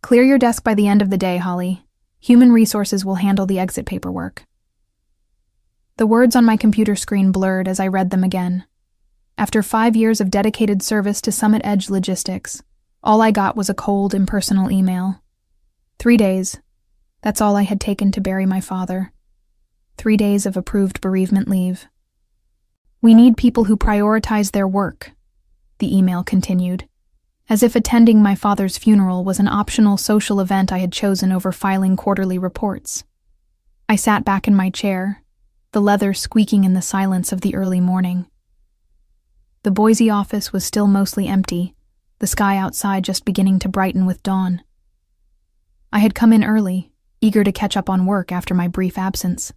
Clear your desk by the end of the day, Holly. Human resources will handle the exit paperwork. The words on my computer screen blurred as I read them again. After 5 years of dedicated service to Summit Edge Logistics, all I got was a cold, impersonal email. 3 days. That's all I had taken to bury my father. 3 days of approved bereavement leave. We need people who prioritize their work, the email continued, as if attending my father's funeral was an optional social event I had chosen over filing quarterly reports. I sat back in my chair, the leather squeaking in the silence of the early morning. The Boise office was still mostly empty, the sky outside just beginning to brighten with dawn. I had come in early, eager to catch up on work after my brief absence.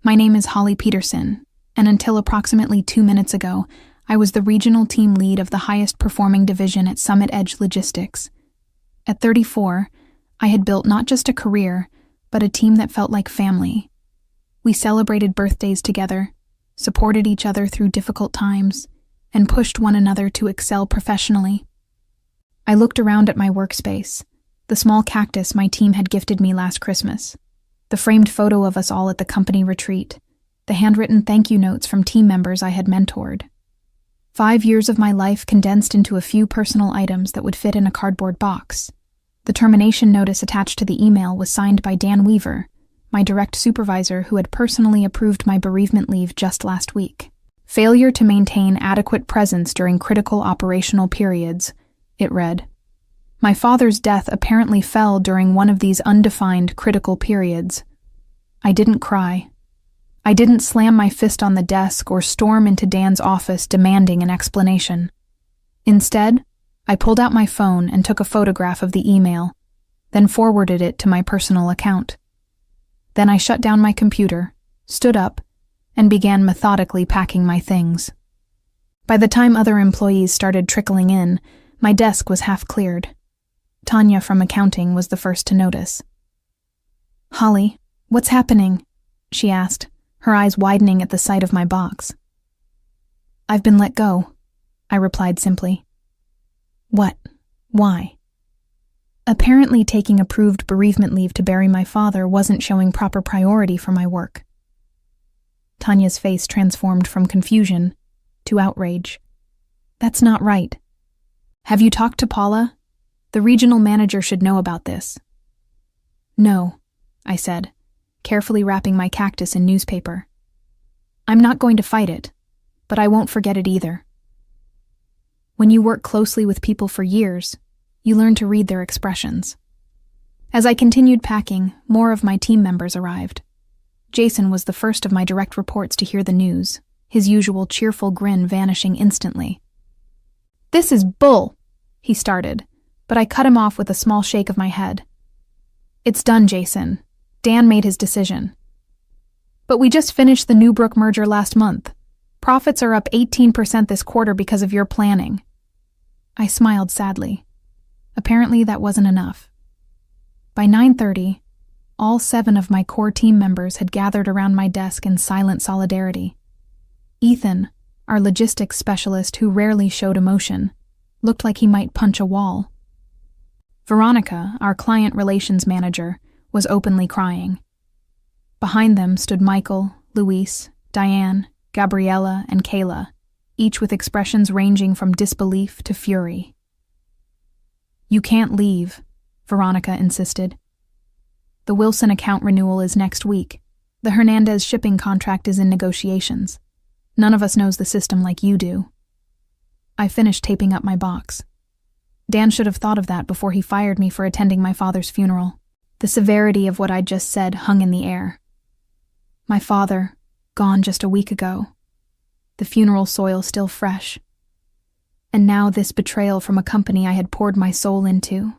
My name is Holly Peterson, and until approximately 2 minutes ago, I was the regional team lead of the highest performing division at Summit Edge Logistics. At 34, I had built not just a career, but a team that felt like family. We celebrated birthdays together, supported each other through difficult times, and pushed one another to excel professionally. I looked around at my workspace, the small cactus my team had gifted me last Christmas, the framed photo of us all at the company retreat, the handwritten thank you notes from team members I had mentored. 5 years of my life condensed into a few personal items that would fit in a cardboard box. The termination notice attached to the email was signed by Dan Weaver, my direct supervisor who had personally approved my bereavement leave just last week. Failure to maintain adequate presence during critical operational periods, it read. My father's death apparently fell during one of these undefined critical periods. I didn't cry. I didn't slam my fist on the desk or storm into Dan's office demanding an explanation. Instead, I pulled out my phone and took a photograph of the email, then forwarded it to my personal account. Then I shut down my computer, stood up, and began methodically packing my things. By the time other employees started trickling in, my desk was half cleared. Tanya from accounting was the first to notice. "Holly, what's happening?" she asked, her eyes widening at the sight of my box. "I've been let go," I replied simply. "What? Why?" Apparently taking approved bereavement leave to bury my father wasn't showing proper priority for my work. Tanya's face transformed from confusion to outrage. "That's not right. Have you talked to Paula? The regional manager should know about this." "No," I said, carefully wrapping my cactus in newspaper. "I'm not going to fight it, but I won't forget it either." When you work closely with people for years, you learn to read their expressions. As I continued packing, more of my team members arrived. Jason was the first of my direct reports to hear the news, his usual cheerful grin vanishing instantly. "This is bull," he started, but I cut him off with a small shake of my head. "It's done, Jason. Dan made his decision. But we just finished the Newbrook merger last month. Profits are up 18% this quarter because of your planning." I smiled sadly. Apparently that wasn't enough. By 9:30, all 7 of my core team members had gathered around my desk in silent solidarity. Ethan, our logistics specialist who rarely showed emotion, looked like he might punch a wall. Veronica, our client relations manager, was openly crying. Behind them stood Michael, Luis, Diane, Gabriella, and Kayla, each with expressions ranging from disbelief to fury. "You can't leave," Veronica insisted. "The Wilson account renewal is next week. The Hernandez shipping contract is in negotiations. None of us knows the system like you do." I finished taping up my box. Dan should have thought of that before he fired me for attending my father's funeral. The severity of what I'd just said hung in the air. My father, gone just a week ago. The funeral soil still fresh. And now this betrayal from a company I had poured my soul into.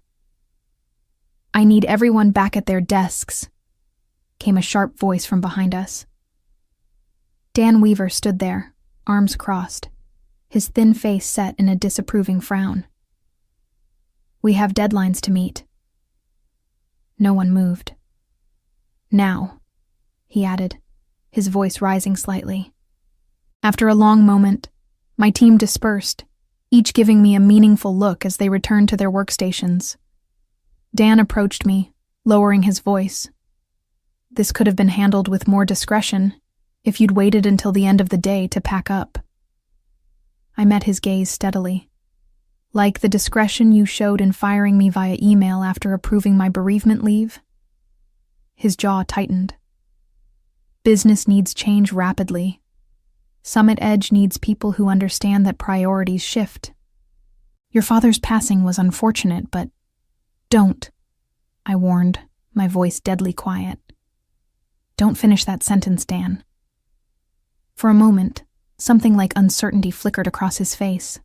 "I need everyone back at their desks," came a sharp voice from behind us. Dan Weaver stood there, arms crossed, his thin face set in a disapproving frown. "We have deadlines to meet." No one moved. "Now," he added, his voice rising slightly. After a long moment, my team dispersed, each giving me a meaningful look as they returned to their workstations. Dan approached me, lowering his voice. "This could have been handled with more discretion if you'd waited until the end of the day to pack up." I met his gaze steadily. "Like the discretion you showed in firing me via email after approving my bereavement leave?" His jaw tightened. "Business needs change rapidly. Summit Edge needs people who understand that priorities shift. Your father's passing was unfortunate, but don't," I warned, my voice deadly quiet. "Don't finish that sentence, Dan." For a moment, something like uncertainty flickered across his face.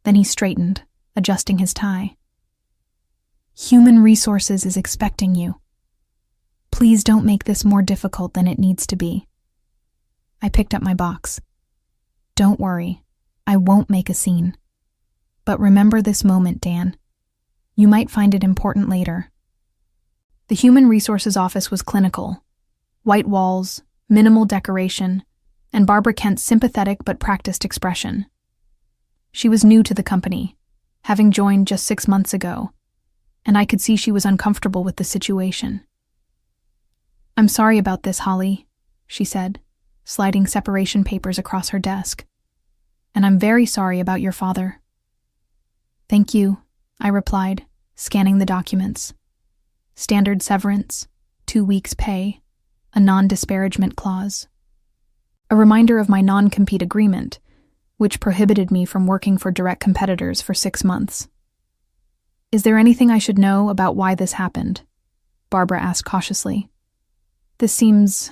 Then he straightened, adjusting his tie. "Human Resources is expecting you. Please don't make this more difficult than it needs to be." I picked up my box. "Don't worry, I won't make a scene. But remember this moment, Dan. You might find it important later." The Human Resources office was clinical. White walls, minimal decoration, and Barbara Kent's sympathetic but practiced expression. She was new to the company, having joined just 6 months ago, and I could see she was uncomfortable with the situation. "I'm sorry about this, Holly," she said, sliding separation papers across her desk. "And I'm very sorry about your father." "Thank you," I replied, scanning the documents. Standard severance, 2 weeks' pay, a non-disparagement clause. A reminder of my non-compete agreement, which prohibited me from working for direct competitors for 6 months. "Is there anything I should know about why this happened?" Barbara asked cautiously. "This seems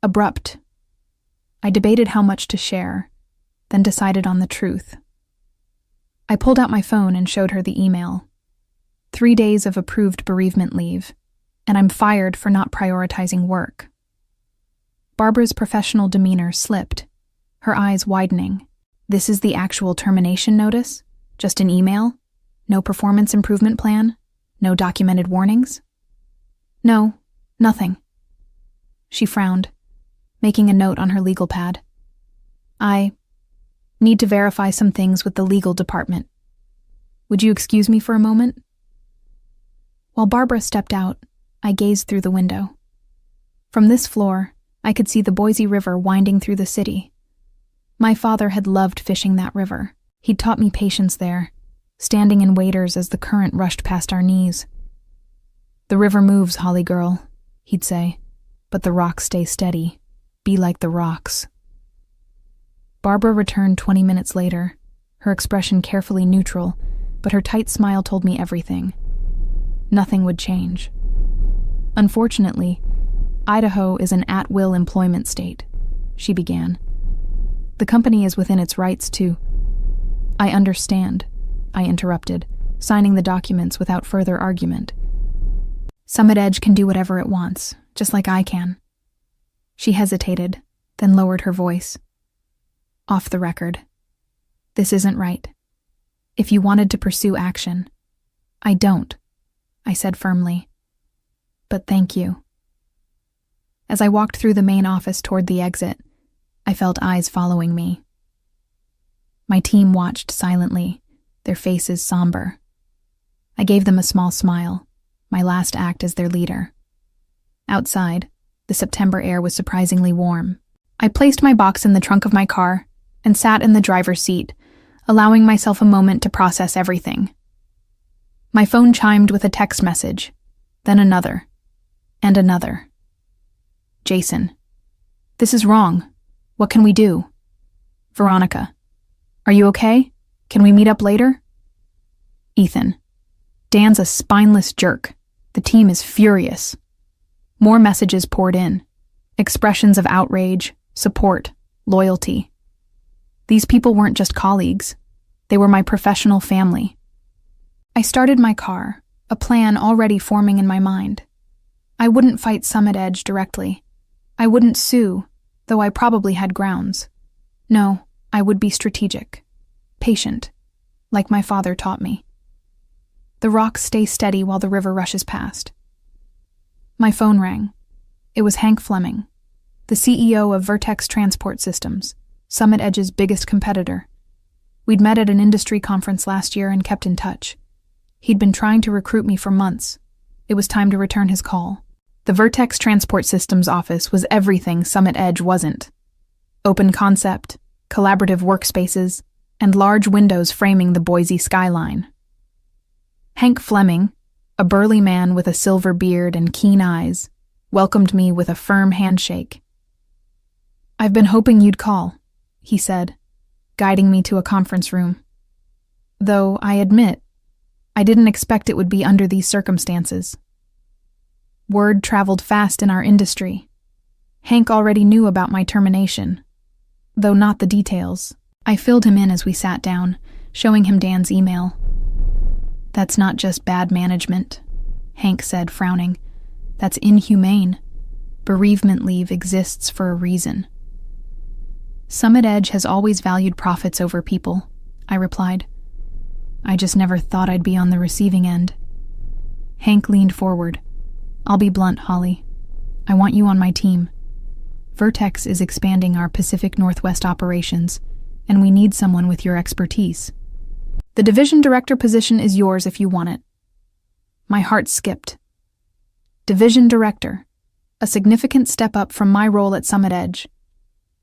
abrupt." I debated how much to share, then decided on the truth. I pulled out my phone and showed her the email. 3 days of approved bereavement leave, and I'm fired for not prioritizing work. Barbara's professional demeanor slipped, her eyes widening. "This is the actual termination notice? Just an email? No performance improvement plan? No documented warnings?" "No, nothing." She frowned, making a note on her legal pad. "I need to verify some things with the legal department. Would you excuse me for a moment?" While Barbara stepped out, I gazed through the window. From this floor, I could see the Boise River winding through the city. My father had loved fishing that river. He'd taught me patience there, standing in waders as the current rushed past our knees. "The river moves, Holly girl," he'd say, "but the rocks stay steady. Be like the rocks." Barbara returned 20 minutes later, her expression carefully neutral, but her tight smile told me everything. Nothing would change. "Unfortunately, Idaho is an at-will employment state," she began. "The company is within its rights to—" "I understand," I interrupted, signing the documents without further argument. "Summit Edge can do whatever it wants, just like I can." She hesitated, then lowered her voice. "Off the record. This isn't right. If you wanted to pursue action—" "I don't," I said firmly. "But thank you." As I walked through the main office toward the exit, I felt eyes following me. My team watched silently, their faces somber. I gave them a small smile, my last act as their leader. Outside, the September air was surprisingly warm. I placed my box in the trunk of my car and sat in the driver's seat, allowing myself a moment to process everything. My phone chimed with a text message, then another, and another. "Jason, this is wrong. What can we do?" "Veronica, are you okay? Can we meet up later?" "Ethan, Dan's a spineless jerk. The team is furious." More messages poured in, expressions of outrage, support, loyalty. These people weren't just colleagues. They were my professional family. I started my car, a plan already forming in my mind. I wouldn't fight Summit Edge directly. I wouldn't sue, though I probably had grounds. No, I would be strategic, patient, like my father taught me. The rocks stay steady while the river rushes past. My phone rang. It was Hank Fleming, the CEO of Vertex Transport Systems, Summit Edge's biggest competitor. We'd met at an industry conference last year and kept in touch. He'd been trying to recruit me for months. It was time to return his call. The Vertex Transport Systems office was everything Summit Edge wasn't. Open concept, collaborative workspaces, and large windows framing the Boise skyline. Hank Fleming, a burly man with a silver beard and keen eyes, welcomed me with a firm handshake. "I've been hoping you'd call," he said, guiding me to a conference room. Though, I admit, I didn't expect it would be under these circumstances. Word traveled fast in our industry. Hank already knew about my termination, though not the details. I filled him in as we sat down, showing him Dan's email. "That's not just bad management," Hank said, frowning. "That's inhumane. Bereavement leave exists for a reason." "Summit Edge has always valued profits over people," I replied. "I just never thought I'd be on the receiving end." Hank leaned forward. "I'll be blunt, Holly. I want you on my team. Vertex is expanding our Pacific Northwest operations, and we need someone with your expertise. The division director position is yours if you want it." My heart skipped. Division director, a significant step up from my role at Summit Edge.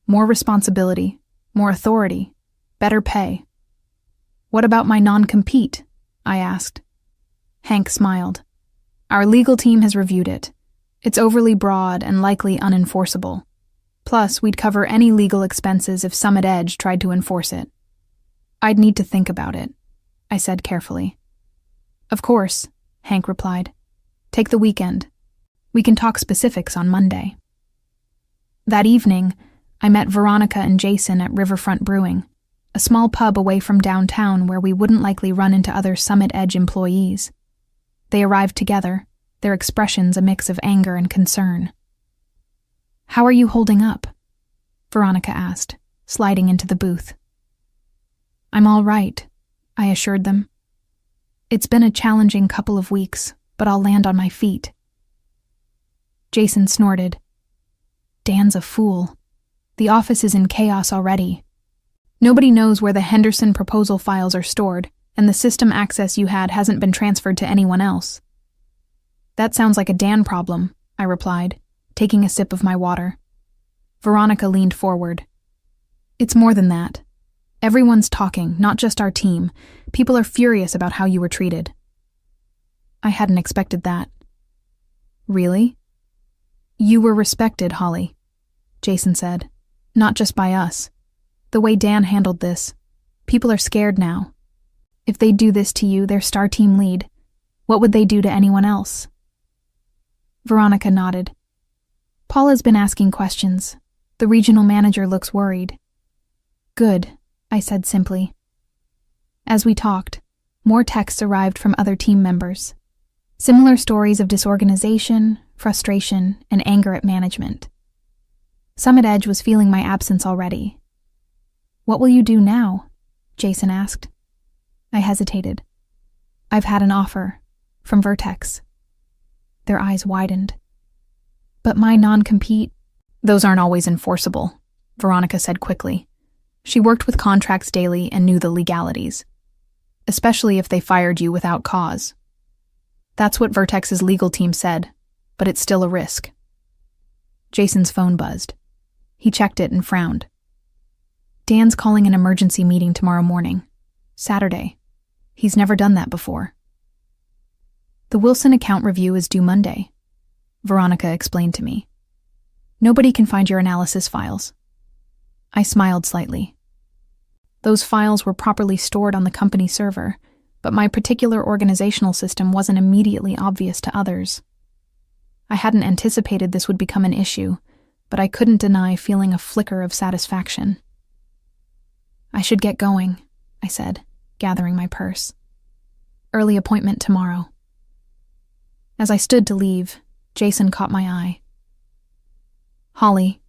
More responsibility, more authority, better pay. "What about my non-compete?" I asked. Hank smiled. "Our legal team has reviewed it. It's overly broad and likely unenforceable. Plus, we'd cover any legal expenses if Summit Edge tried to enforce it." "I'd need to think about it," I said carefully. "Of course," Hank replied. "Take the weekend. We can talk specifics on Monday." That evening, I met Veronica and Jason at Riverfront Brewing, a small pub away from downtown where we wouldn't likely run into other Summit Edge employees. They arrived together, their expressions a mix of anger and concern. "How are you holding up?" Veronica asked, sliding into the booth. "I'm all right," I assured them. "It's been a challenging couple of weeks, but I'll land on my feet." Jason snorted. "Dan's a fool. The office is in chaos already. Nobody knows where the Henderson proposal files are stored, and the system access you had hasn't been transferred to anyone else." "That sounds like a Dan problem," I replied, taking a sip of my water. Veronica leaned forward. "It's more than that. Everyone's talking, not just our team. People are furious about how you were treated." I hadn't expected that. "Really?" "You were respected, Holly," Jason said. "Not just by us. The way Dan handled this. People are scared now. If they do this to you, their star team lead, what would they do to anyone else?" Veronica nodded. "Paula's been asking questions. The regional manager looks worried." "Good," I said simply. As we talked, more texts arrived from other team members. Similar stories of disorganization, frustration, and anger at management. Summit Edge was feeling my absence already. "What will you do now?" Jason asked. I hesitated. "I've had an offer from Vertex." Their eyes widened. "But my non-compete—" "Those aren't always enforceable," Veronica said quickly. She worked with contracts daily and knew the legalities, especially if they fired you without cause. That's what Vertex's legal team said, but it's still a risk. Jason's phone buzzed. He checked it and frowned. "Dan's calling an emergency meeting tomorrow morning. Saturday. He's never done that before." "The Wilson account review is due Monday," Veronica explained to me. "Nobody can find your analysis files." I smiled slightly. Those files were properly stored on the company server, but my particular organizational system wasn't immediately obvious to others. I hadn't anticipated this would become an issue, but I couldn't deny feeling a flicker of satisfaction. "I should get going," I said, gathering my purse. "Early appointment tomorrow." As I stood to leave, Jason caught my eye. "Holly,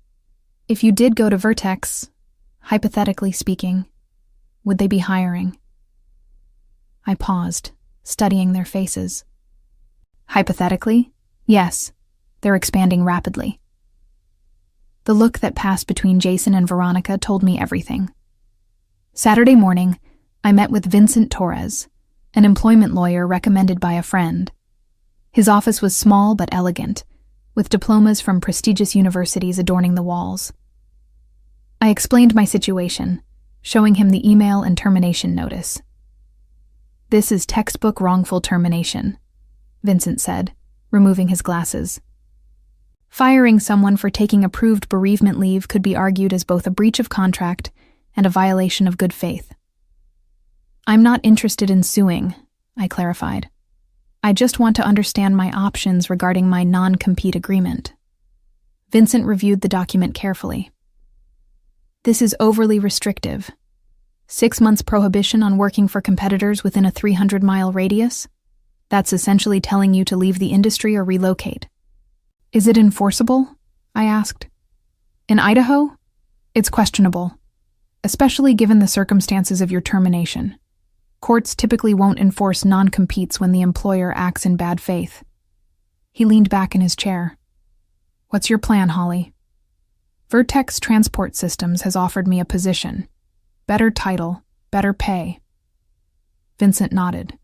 if you did go to Vertex, hypothetically speaking, would they be hiring?" I paused, studying their faces. "Hypothetically, yes, they're expanding rapidly." The look that passed between Jason and Veronica told me everything. Saturday morning, I met with Vincent Torres, an employment lawyer recommended by a friend. His office was small but elegant, with diplomas from prestigious universities adorning the walls. I explained my situation, showing him the email and termination notice. "This is textbook wrongful termination," Vincent said, removing his glasses. Firing someone for taking approved bereavement leave could be argued as both a breach of contract and a violation of good faith. "I'm not interested in suing," I clarified. "I just want to understand my options regarding my non-compete agreement." Vincent reviewed the document carefully. "This is overly restrictive. 6 months prohibition on working for competitors within a 300-mile radius? That's essentially telling you to leave the industry or relocate." "Is it enforceable?" I asked. "In Idaho? It's questionable, especially given the circumstances of your termination. Courts typically won't enforce non-competes when the employer acts in bad faith." He leaned back in his chair. "What's your plan, Holly?" "Vertex Transport Systems has offered me a position. Better title, better pay." Vincent nodded.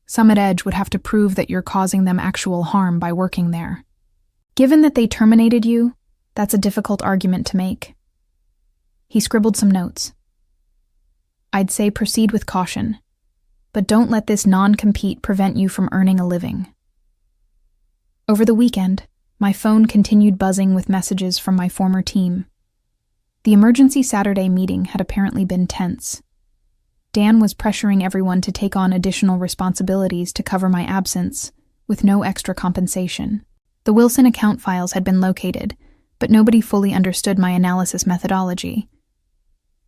"Summit Edge would have to prove that you're causing them actual harm by working there. Given that they terminated you, that's a difficult argument to make." He scribbled some notes. "I'd say proceed with caution, but don't let this non-compete prevent you from earning a living." Over the weekend, my phone continued buzzing with messages from my former team. The emergency Saturday meeting had apparently been tense. Dan was pressuring everyone to take on additional responsibilities to cover my absence, with no extra compensation. The Wilson account files had been located, but nobody fully understood my analysis methodology.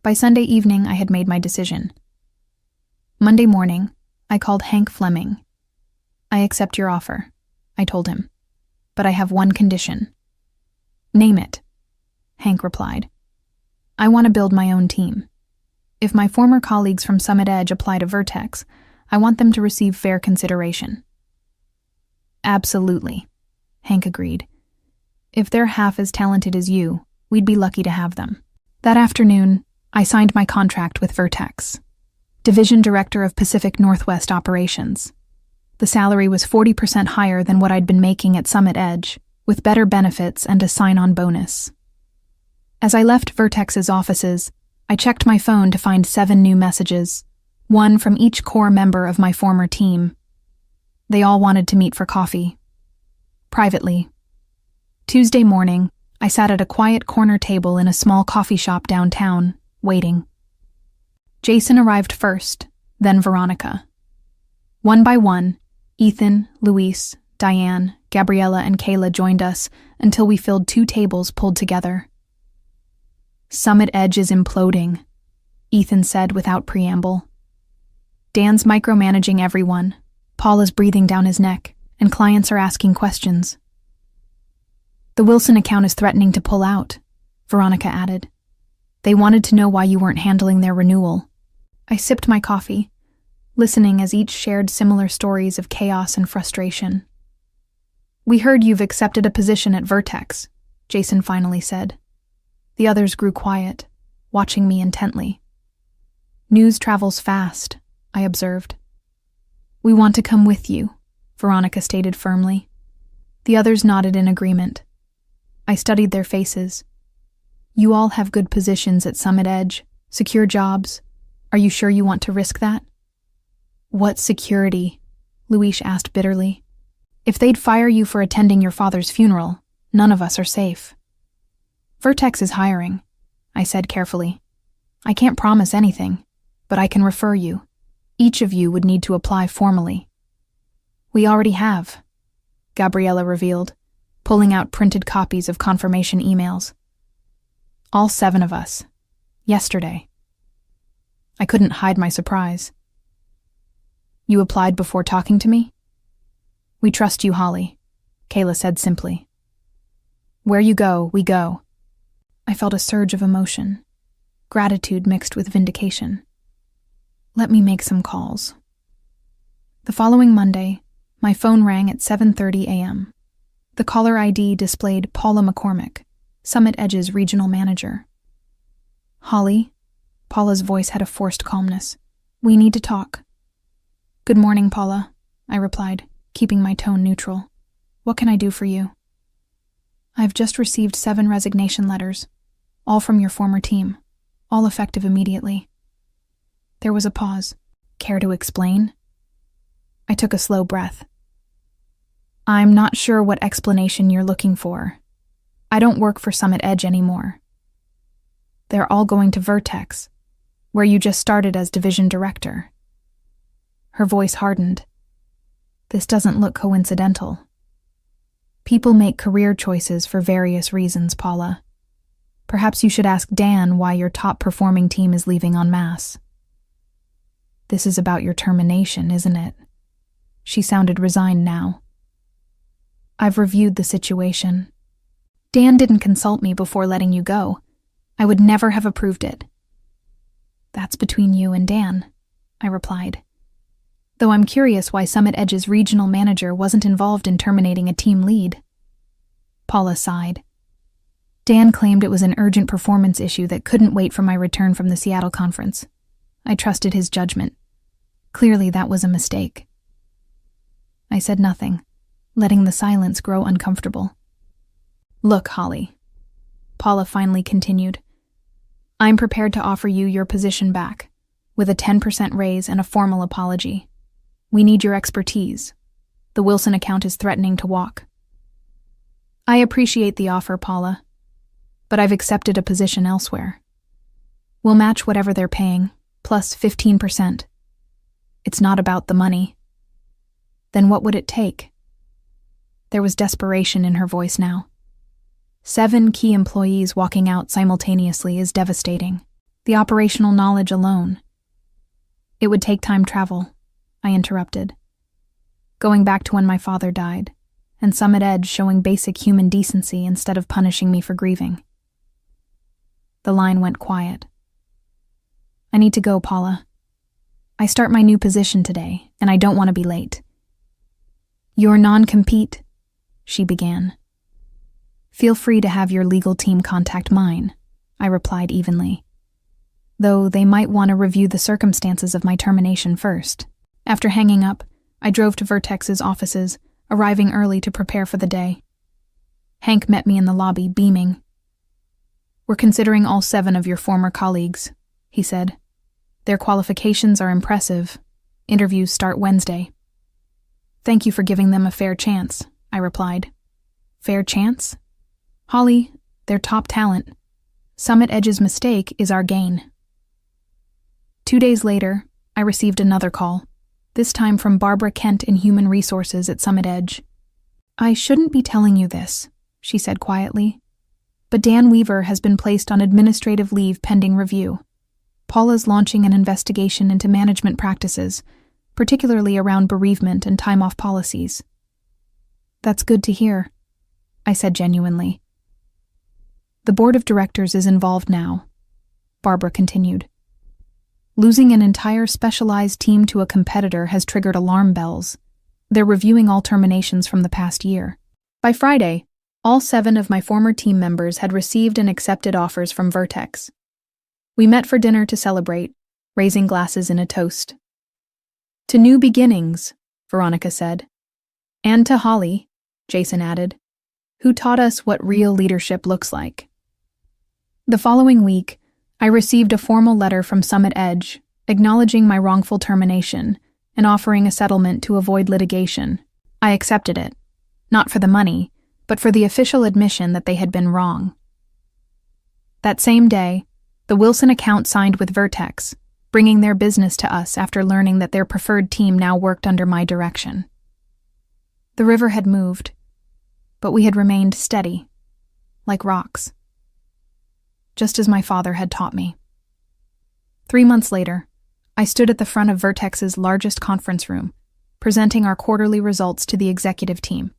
By Sunday evening, I had made my decision. Monday morning, I called Hank Fleming. "I accept your offer," I told him, "but I have one condition." "Name it," Hank replied. "I want to build my own team. If my former colleagues from Summit Edge apply to Vertex, I want them to receive fair consideration." "Absolutely," Hank agreed. "If they're half as talented as you, we'd be lucky to have them." That afternoon, I signed my contract with Vertex, Division Director of Pacific Northwest Operations. The salary was 40% higher than what I'd been making at Summit Edge, with better benefits and a sign-on bonus. As I left Vertex's offices, I checked my phone to find 7 new messages, one from each core member of my former team. They all wanted to meet for coffee. Privately. Tuesday morning, I sat at a quiet corner table in a small coffee shop downtown, waiting. Jason arrived first, then Veronica. One by one, Ethan, Luis, Diane, Gabriella, and Kayla joined us until we filled 2 tables pulled together. "Summit Edge is imploding," Ethan said without preamble. "Dan's micromanaging everyone, Paul is breathing down his neck, and clients are asking questions." "The Wilson account is threatening to pull out," Veronica added. "They wanted to know why you weren't handling their renewal." I sipped my coffee, listening as each shared similar stories of chaos and frustration. "We heard you've accepted a position at Vertex," Jason finally said. The others grew quiet, watching me intently. "News travels fast," I observed. "We want to come with you," Veronica stated firmly. The others nodded in agreement. I studied their faces. "You all have good positions at Summit Edge, secure jobs. Are you sure you want to risk that?" "What security?" Luis asked bitterly. "If they'd fire you for attending your father's funeral, none of us are safe." "Vertex is hiring," I said carefully. "I can't promise anything, but I can refer you. Each of you would need to apply formally." "We already have," Gabriella revealed, pulling out printed copies of confirmation emails. "All 7 of us. Yesterday." I couldn't hide my surprise. "You applied before talking to me?" "We trust you, Holly," Kayla said simply. "Where you go, we go." I felt a surge of emotion, gratitude mixed with vindication. Let me make some calls. The following Monday, my phone rang at 7:30 a.m. The caller ID displayed Paula McCormick, Summit Edge's regional manager. "Holly?" Paula's voice had a forced calmness. "We need to talk." "Good morning, Paula," I replied, keeping my tone neutral. "What can I do for you?" "I've just received 7 resignation letters, all from your former team, all effective immediately." There was a pause. "Care to explain?" I took a slow breath. "I'm not sure what explanation you're looking for. I don't work for Summit Edge anymore. They're all going to Vertex, where you just started as division director." Her voice hardened. "This doesn't look coincidental. People make career choices for various reasons, Paula. Perhaps you should ask Dan why your top-performing team is leaving en masse." "This is about your termination, isn't it?" She sounded resigned now. "I've reviewed the situation. Dan didn't consult me before letting you go. I would never have approved it." "That's between you and Dan," I replied. "Though I'm curious why Summit Edge's regional manager wasn't involved in terminating a team lead." Paula sighed. "Dan claimed it was an urgent performance issue that couldn't wait for my return from the Seattle conference. I trusted his judgment. Clearly that was a mistake." I said nothing, letting the silence grow uncomfortable. "Look, Holly," Paula finally continued, "I'm prepared to offer you your position back, with a 10% raise and a formal apology. We need your expertise. The Wilson account is threatening to walk." "I appreciate the offer, Paula, but I've accepted a position elsewhere. We'll match whatever they're paying, plus 15%. It's not about the money." "Then what would it take?" There was desperation in her voice now. 7 key employees walking out simultaneously is devastating. The operational knowledge alone. "It would take time travel," I interrupted. "Going back to when my father died, and Summit Edge showing basic human decency instead of punishing me for grieving." The line went quiet. "I need to go, Paula. I start my new position today, and I don't want to be late." "Your non-compete," she began. "Feel free to have your legal team contact mine," I replied evenly. "Though they might want to review the circumstances of my termination first." After hanging up, I drove to Vertex's offices, arriving early to prepare for the day. Hank met me in the lobby, beaming. "We're considering all 7 of your former colleagues," he said. "Their qualifications are impressive. Interviews start Wednesday." "Thank you for giving them a fair chance," I replied. "Fair chance? Holly, they're top talent. Summit Edge's mistake is our gain." 2 days later, I received another call, this time from Barbara Kent in Human Resources at Summit Edge. "I shouldn't be telling you this," she said quietly, "but Dan Weaver has been placed on administrative leave pending review. Paula's launching an investigation into management practices, particularly around bereavement and time-off policies." "That's good to hear," I said genuinely. "The board of directors is involved now," Barbara continued. "Losing an entire specialized team to a competitor has triggered alarm bells. They're reviewing all terminations from the past year. By Friday, all 7 of my former team members had received and accepted offers from Vertex. We met for dinner to celebrate, raising glasses in a toast. "To new beginnings," Veronica said. "And to Holly," Jason added, "who taught us what real leadership looks like." The following week, I received a formal letter from Summit Edge acknowledging my wrongful termination and offering a settlement to avoid litigation. I accepted it, not for the money, but for the official admission that they had been wrong. That same day, the Wilson account signed with Vertex, bringing their business to us after learning that their preferred team now worked under my direction. The river had moved, but we had remained steady, like rocks, just as my father had taught me. 3 months later, I stood at the front of Vertex's largest conference room, presenting our quarterly results to the executive team.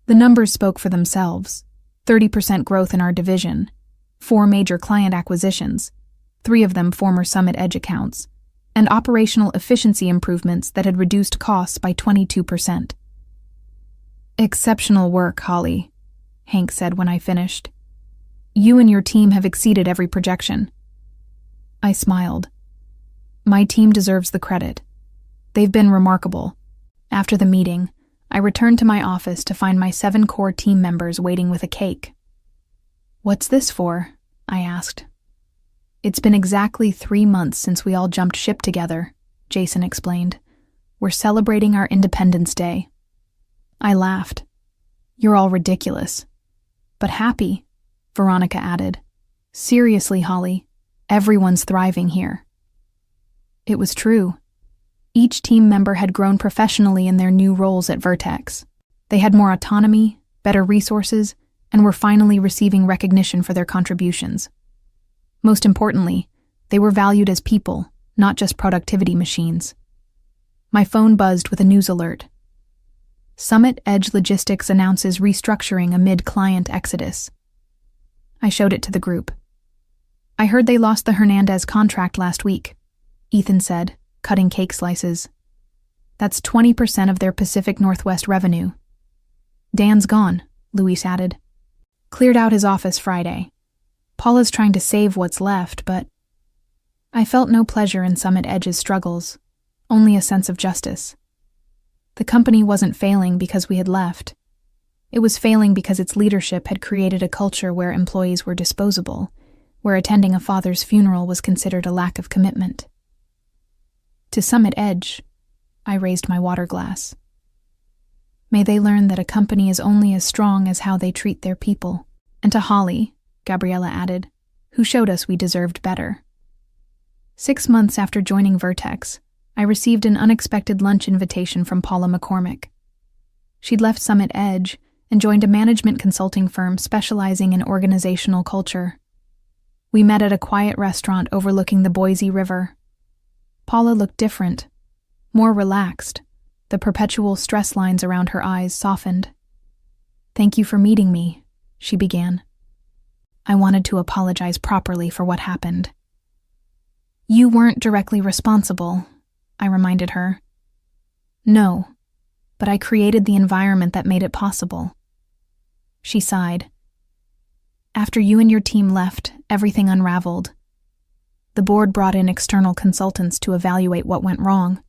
The numbers spoke for themselves: 30% growth in our division, 4 major client acquisitions, 3 of them former Summit Edge accounts, and operational efficiency improvements that had reduced costs by 22%. "Exceptional work, Holly," Hank said when I finished. "You and your team have exceeded every projection." I smiled. My team deserves the credit. They've been remarkable. After the meeting, I returned to my office to find my 7 core team members waiting with a cake. "What's this for?" I asked. "It's been exactly 3 months since we all jumped ship together," Jason explained. "We're celebrating our Independence Day." I laughed. "You're all ridiculous." "But happy," Veronica added. "Seriously, Holly, everyone's thriving here." It was true. Each team member had grown professionally in their new roles at Vertex. They had more autonomy, better resources, and were finally receiving recognition for their contributions. Most importantly, they were valued as people, not just productivity machines. My phone buzzed with a news alert. Summit Edge Logistics announces restructuring amid client exodus. I showed it to the group. "I heard they lost the Hernandez contract last week," Ethan said, cutting cake slices. "That's 20% of their Pacific Northwest revenue." "Dan's gone," Luis added. "Cleared out his office Friday. Paula's trying to save what's left, but..." I felt no pleasure in Summit Edge's struggles, only a sense of justice. The company wasn't failing because we had left. It was failing because its leadership had created a culture where employees were disposable, where attending a father's funeral was considered a lack of commitment. To Summit Edge, I raised my water glass. May they learn that a company is only as strong as how they treat their people. And to Holly, Gabriella added, who showed us we deserved better. 6 months after joining Vertex, I received an unexpected lunch invitation from Paula McCormick. She'd left Summit Edge and joined a management consulting firm specializing in organizational culture. We met at a quiet restaurant overlooking the Boise River. Paula looked different, more relaxed. The perpetual stress lines around her eyes softened. "Thank you for meeting me," she began. I wanted to apologize properly for what happened. "You weren't directly responsible," I reminded her. "No, but I created the environment that made it possible." She sighed. "After you and your team left, everything unraveled. The board brought in external consultants to evaluate what went wrong.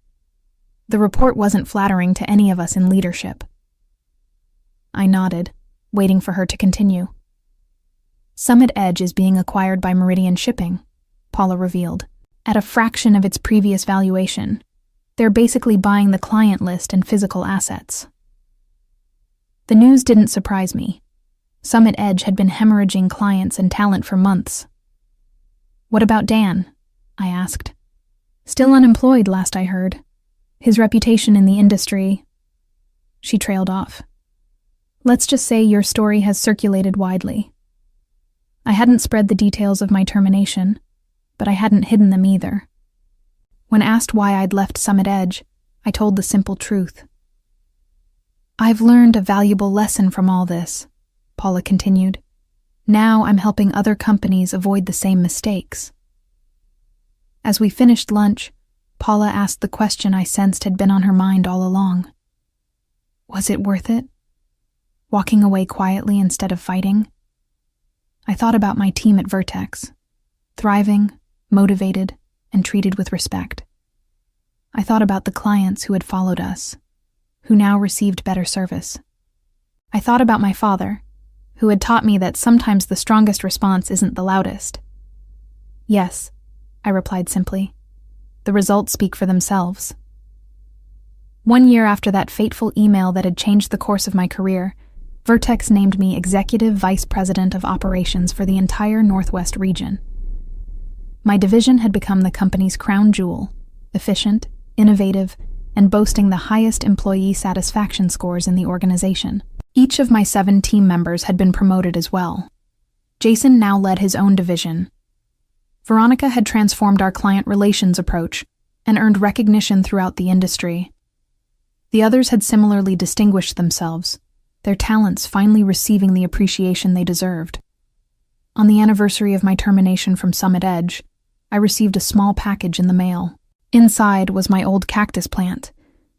The report wasn't flattering to any of us in leadership." I nodded, waiting for her to continue. "Summit Edge is being acquired by Meridian Shipping," Paula revealed, "at a fraction of its previous valuation. They're basically buying the client list and physical assets." The news didn't surprise me. Summit Edge had been hemorrhaging clients and talent for months. "What about Dan?" I asked. "Still unemployed, last I heard. His reputation in the industry..." She trailed off. "Let's just say your story has circulated widely." I hadn't spread the details of my termination, but I hadn't hidden them either. When asked why I'd left Summit Edge, I told the simple truth. "I've learned a valuable lesson from all this," Paula continued. "Now I'm helping other companies avoid the same mistakes." As we finished lunch, Paula asked the question I sensed had been on her mind all along. Was it worth it? Walking away quietly instead of fighting? I thought about my team at Vertex, thriving, motivated, and treated with respect. I thought about the clients who had followed us, who now received better service. I thought about my father, who had taught me that sometimes the strongest response isn't the loudest. "Yes," I replied simply. "The results speak for themselves." 1 year after that fateful email that had changed the course of my career, Vertex named me Executive Vice President of Operations for the entire Northwest region. My division had become the company's crown jewel, efficient, innovative, and boasting the highest employee satisfaction scores in the organization. Each of my 7 team members had been promoted as well. Jason now led his own division. Veronica had transformed our client relations approach and earned recognition throughout the industry. The others had similarly distinguished themselves, their talents finally receiving the appreciation they deserved. On the anniversary of my termination from Summit Edge, I received a small package in the mail. Inside was my old cactus plant,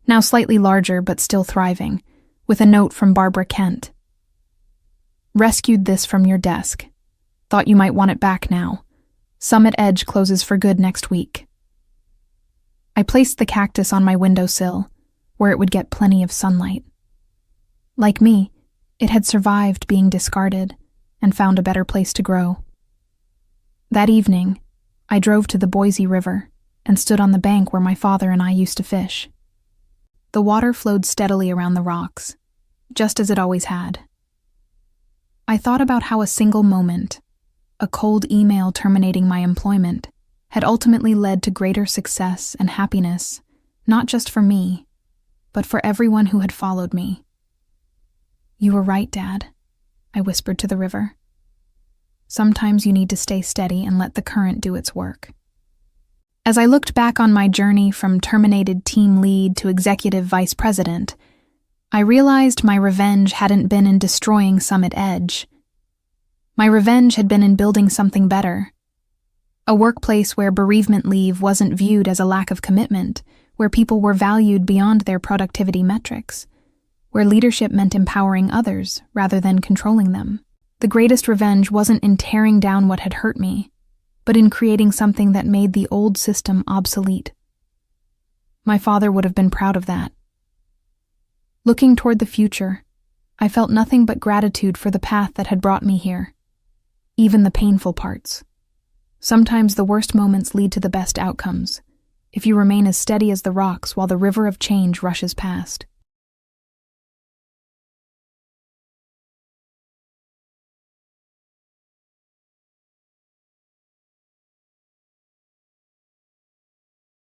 now slightly larger but still thriving, with a note from Barbara Kent. "Rescued this from your desk. Thought you might want it back now. Summit Edge closes for good next week. I placed the cactus on my windowsill, where it would get plenty of sunlight. Like me, it had survived being discarded and found a better place to grow. That evening, I drove to the Boise River and stood on the bank where my father and I used to fish. The water flowed steadily around the rocks, just as it always had. I thought about how a single moment, a cold email terminating my employment, had ultimately led to greater success and happiness, not just for me, but for everyone who had followed me. "You were right, Dad," I whispered to the river. "Sometimes you need to stay steady and let the current do its work." As I looked back on my journey from terminated team lead to executive vice president, I realized my revenge hadn't been in destroying Summit Edge. My revenge had been in building something better. A workplace where bereavement leave wasn't viewed as a lack of commitment, where people were valued beyond their productivity metrics, where leadership meant empowering others rather than controlling them. The greatest revenge wasn't in tearing down what had hurt me, but in creating something that made the old system obsolete. My father would have been proud of that. Looking toward the future, I felt nothing but gratitude for the path that had brought me here, even the painful parts. Sometimes the worst moments lead to the best outcomes, if you remain as steady as the rocks while the river of change rushes past.